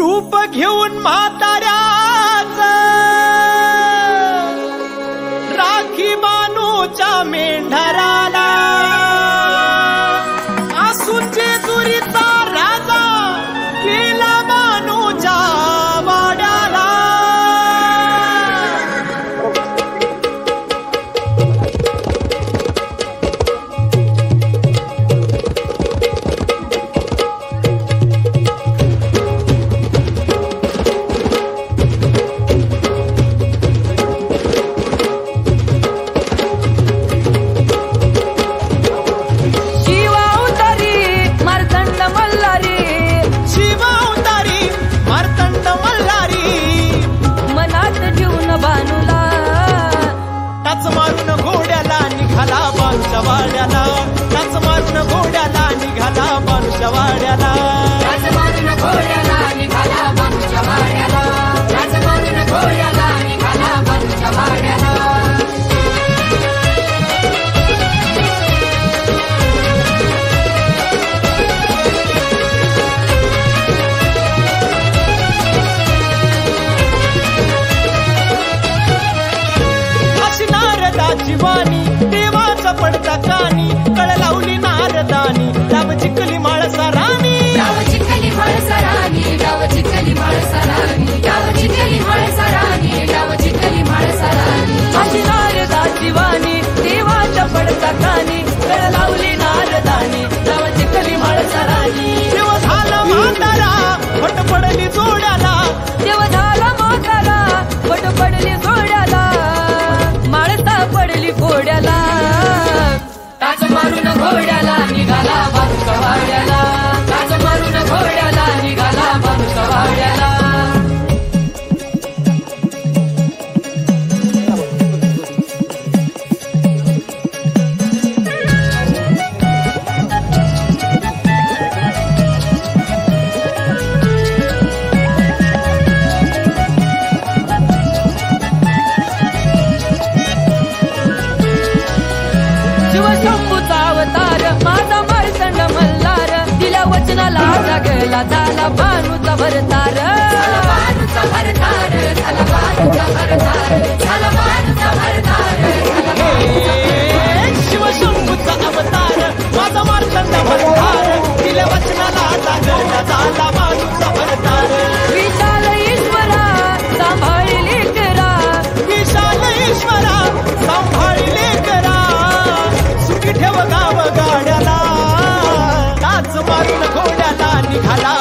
रूप घेऊन म्हाताऱ्याच राखी मानूच्या मेंढराला आसूचे दुरीचा राजा केला मानूच्या वाड्याला वाड्याला टाच मारून घोड्याला निघाला बानूच्या वाड्याला टाच मारून घोड्याला निघाला बानूच्या वाड्याला टाच मारून घोड्याला निघाला बानूच्या वाड्याला अशी नारदाची वाणी देवाचा पडता कानी कळ लावली नारदानी डाव चिखली माळसा राणी डाव चिखली माळसा राणी डाव चिखली माळसा राणी डाव चिखली माळसा राणी डाव चिखली माळसा राणी अशी नारदाची वाणी देवाच्या पडता कानी कळ लावली नारदानी डाव चिखली माळसा राणी देव झाला म्हातारा फट पडली जोड्याला देव झाला म्हातारा फट पडली जोड्याला माळसा पडली घोड्याला टाच मारून घोड्याला निघाला बानूच्या वाड्याला टाच मारून घोड्याला निघाला बानूच्या वाड्याला शिवशंभूचा अवतार माझा मार्तंड मल्हार दिल्या वचनाला जागला झाला बानूचा भरतार झाला बानूचा भरतार झाला बानूचा भरतार झाला बानूचा भरतार शिवशंभूचा अवतार माझा मार्तंड भरतार दिल्या वचनाला जागला झाला बानूचा भरतार विशाल ईश्वरा सांभाळले करा विशाल ईश्वरा सांभाळले करा सुखी ठेव गाव गाड्याला टाच मारून घोड्याला निघाला